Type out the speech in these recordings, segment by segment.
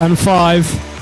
and 5.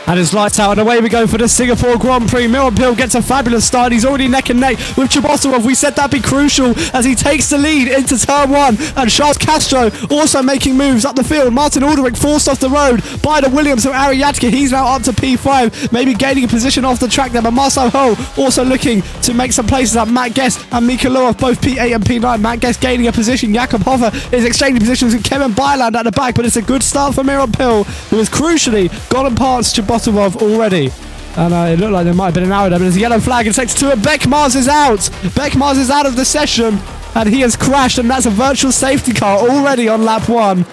And it's lights out, and away we go for the Singapore Grand Prix. Mironpil gets a fabulous start. He's already neck and neck with Chebotarov. We said that'd be crucial as he takes the lead into turn 1. And Charles Castro also making moves up the field. Martin Aldrich forced off the road by the Williams from Ariadka. He's now up to P5, maybe gaining a position off the track there. But Marcel Ho also looking to make some places up. Matt Guest and Mika Lurov both P8 and P9. Matt Guest gaining a position. Jakob Hoffer is exchanging positions with Kevin Byland at the back. But it's a good start for Mironpil, who has crucially gone and past Chebotarov already. And it looked like there might have been an hour there, but there's a yellow flag. It takes 2, and Beckmars is out. Beckmars is out of the session, and he has crashed, and that's a virtual safety car already on lap 1.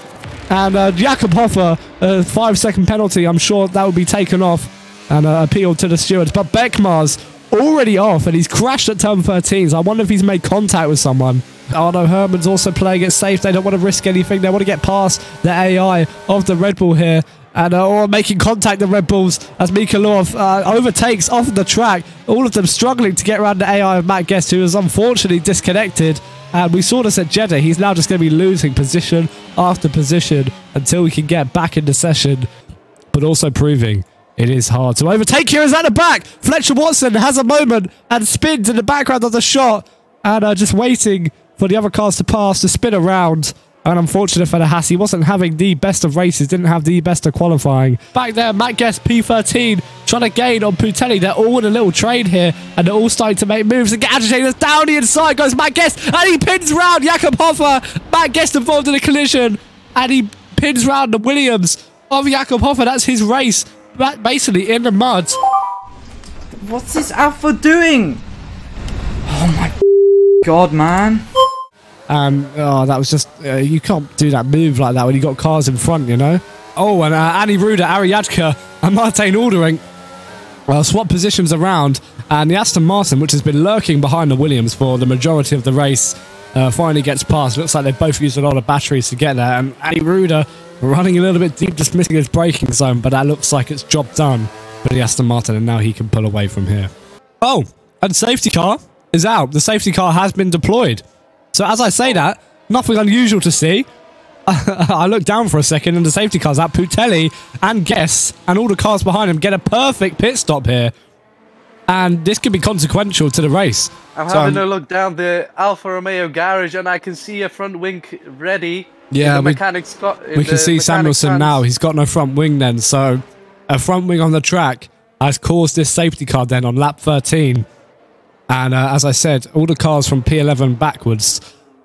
And Jakob Hoffer, 5-second penalty. I'm sure that will be taken off and appealed to the stewards. But Beckmars already off, and he's crashed at turn 13. So I wonder if he's made contact with someone. Arno Herman's also playing it safe. They don't want to risk anything. They want to get past the AI of the Red Bull here. And or making contact the Red Bulls as Mika Lurov overtakes off the track. All of them struggling to get around the AI of Matt Guest, who is unfortunately disconnected. And we saw this at Jeddah. He's now just going to be losing position after position until we can get back in the session. But also proving it is hard to overtake. Here is at the back. Fletcher Watson has a moment and spins in the background of the shot. And just waiting for the other cars to pass to spin around. And unfortunate for the Haas, he wasn't having the best of races, didn't have the best of qualifying. Back there, Matt Guest, P13, trying to gain on Putelli. They're all in a little trade here, and they're all starting to make moves and get agitated. Down the inside goes Matt Guest, and he pins round Jakob Hoffer. Matt Guest involved in a collision, and he pins round the Williams of Jakob Hoffer. That's his race, basically in the mud. What's this Alpha doing? Oh my god, man. Oh, that was just... you can't do that move like that when you got cars in front, you know? Oh, and Annie Ruda, Ariadka, and Martin Aldering swap positions around. And the Aston Martin, which has been lurking behind the Williams for the majority of the race, finally gets past. Looks like they've both used a lot of batteries to get there. And Annie Ruda running a little bit deep, just missing his braking zone. But that looks like it's job done for the Aston Martin. And now he can pull away from here. Oh, and safety car is out. The safety car has been deployed. So as I say that, nothing unusual to see. I look down for a second and the safety car's out. Putelli and Guest and all the cars behind him get a perfect pit stop here. And this could be consequential to the race. I'm having a look down the Alfa Romeo garage and I can see a front wing ready. Yeah, we can see Samuelson now. He's got no front wing then. So a front wing on the track has caused this safety car then on lap 13. And as I said, all the cars from P11 backwards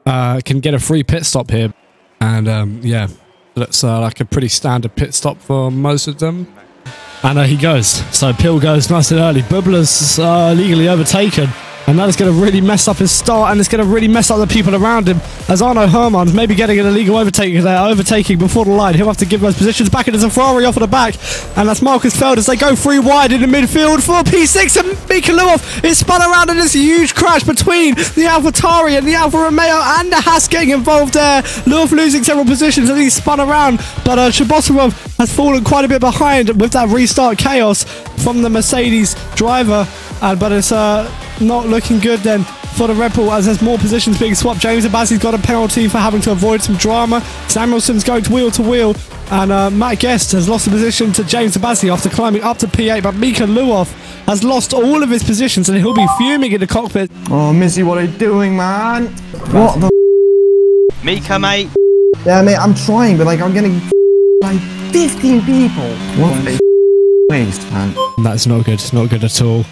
can get a free pit stop here. And yeah, looks like a pretty standard pit stop for most of them. And he goes. So Pil goes nice and early. Bubler's legally overtaken. And that is going to really mess up his start, and it's going to really mess up the people around him. As Arno Herman's maybe getting an illegal overtaking there, overtaking before the line. He'll have to give those positions back into Ferrari off of the back. And that's Marcus Feld as they go 3 wide in the midfield for P6. And Mika Lurov is spun around in this huge crash between the AlphaTauri and the Alfa Romeo, and the Haas getting involved there. Lurov losing several positions and he's spun around. But Chebotarov has fallen quite a bit behind with that restart chaos from the Mercedes driver. But it's not looking good then for the Red Bull as there's more positions being swapped. James Abbasi's got a penalty for having to avoid some drama. Samuelson's going to wheel, and Matt Guest has lost the position to James Abbasi after climbing up to P8. But Mika Lurov has lost all of his positions and he'll be fuming in the cockpit. Oh, Missy, what are you doing, man? What the Mika, mate. Yeah, mate, I'm trying, but like I'm getting like 15 people. What a waste, man. That's not good. It's not good at all.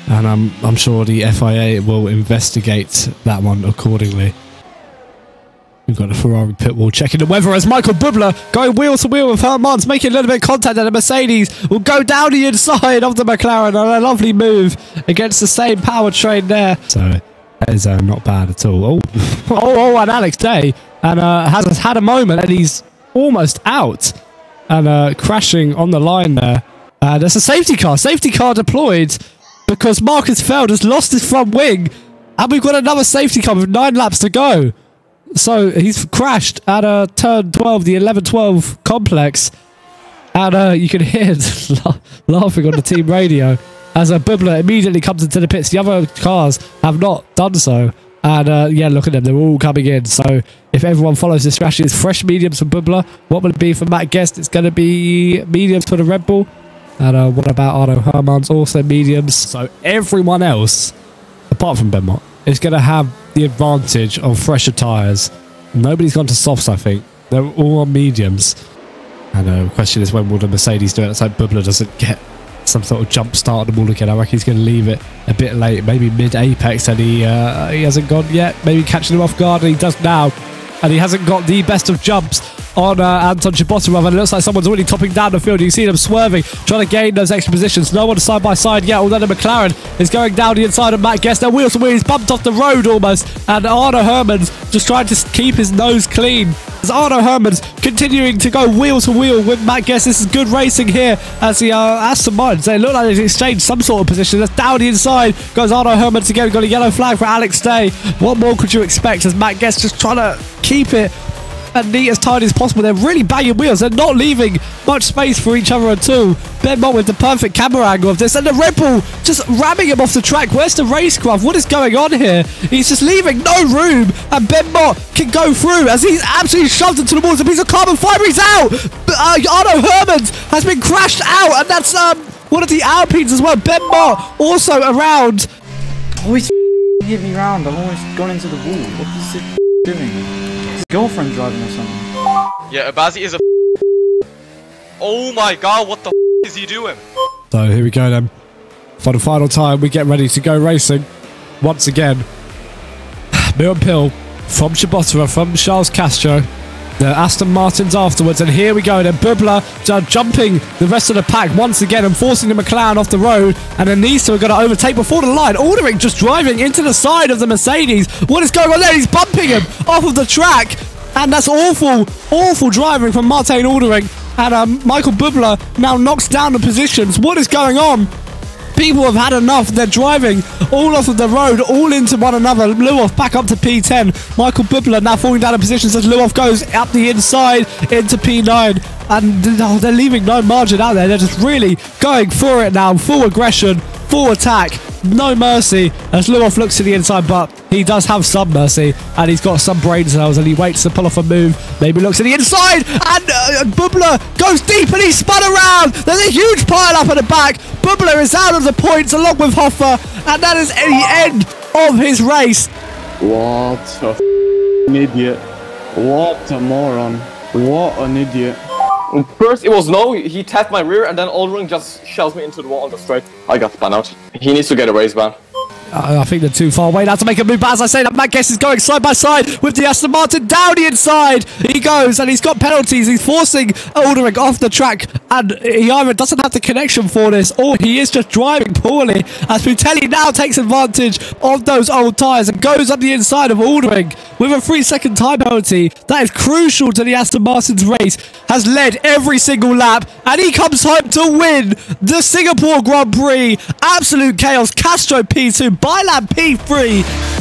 And I'm sure the FIA will investigate that one accordingly. We've got a Ferrari pit wall checking the weather as Michael Bubler going wheel to wheel with Hermans, making a little bit of contact, and the Mercedes will go down the inside of the McLaren on a lovely move against the same powertrain there. So that is not bad at all. Oh, and Alex Day has had a moment and he's almost out and crashing on the line there. There's a safety car deployed, because Marcus Feld has lost his front wing, and we've got another safety car with 9 laps to go. So he's crashed at turn 12, the 11-12 complex, and you can hear laughing on the team radio as Bubler immediately comes into the pits. The other cars have not done so, And yeah, look at them. They're all coming in. So if everyone follows this strategy, it's fresh mediums for Bubler. What will it be for Matt Guest? It's going to be mediums for the Red Bull. And what about Arno Hermans? Also mediums. So everyone else, apart from Benmont, is going to have the advantage of fresher tyres. Nobody's gone to softs, I think. They're all on mediums. And the question is, when will the Mercedes do it? It's like Bubler doesn't get some sort of jump start on the wall again. I reckon he's going to leave it a bit late, maybe mid-apex, and he hasn't gone yet. Maybe catching him off guard, and he does now. And he hasn't got the best of jumps on Anton Chibotov, and it looks like someone's already topping down the field. You can see them swerving, trying to gain those extra positions. No one side by side yet, although the McLaren is going down the inside of Matt Guest. They're wheels to wheels. He's bumped off the road almost, and Arno Hermans just trying to keep his nose clean. As Arno Hermans continuing to go wheel to wheel with Matt Guest. This is good racing here as the Aston Martins. They look like they've exchanged some sort of position. That's down the inside. Goes Arno Hermans again. Got a yellow flag for Alex Day. What more could you expect as Matt Guest just trying to keep it as neat as tidy as possible. They're really banging wheels. They're not leaving much space for each other at all. Benmont with the perfect camera angle of this, and the Red Bull just ramming him off the track. Where's the racecraft? What is going on here? He's just leaving no room, and Benmont can go through as he's absolutely shoved into the walls. A piece of carbon fibre. He's out. Arno Hermans has been crashed out, and that's one of the Alpines as well. Benmont also around. Oh, he's hit me round. I've almost gone into the wall. What is he doing? His girlfriend driving or something. Yeah, Abazi is a Oh my god, what the is he doing? So here we go then. For the final time, we get ready to go racing. Once again, Milton Pill from Chibotova, from Charles Castro. The Aston Martins afterwards, and here we go then. Bubler jumping the rest of the pack once again and forcing the McLaren off the road, and then these two are going to overtake before the line. Aldering just driving into the side of the Mercedes. What is going on there? He's bumping him off of the track, and that's awful driving from Martin Aldering, and Michael Bubler now knocks down the positions. What is going on? People have had enough. They're driving all off of the road, all into one another. Luoff back up to P10. Michael Bubler now falling down in positions as Luoff goes up the inside into P9. And they're leaving no margin out there. They're just really going for it now. Full aggression, full attack, no mercy as Luoff looks to the inside, but he does have some mercy, and he's got some brain cells, and he waits to pull off a move. Maybe looks to the inside, and Bubler goes deep, and he's spun around. There's a huge pile up at the back. Bubler is out of the points along with Hoffer, and that is the end of his race. What a idiot. What a moron. What an idiot. First it was no, he tapped my rear, and then Aldring just shells me into the wall on the straight. I got spun out. He needs to get a race ban. I think they're too far away now to make a move, but as I say, that Matt Guest is going side by side with the Aston Martin down the inside. He goes, and he's got penalties. He's forcing Aldering off the track, and he either doesn't have the connection for this, or he is just driving poorly, as Putelli now takes advantage of those old tyres and goes up the inside of Aldering with a 3-second time penalty. That is crucial to the Aston Martin's race, has led every single lap, and he comes home to win the Singapore Grand Prix. Absolute chaos. Castro P2, Byland P3.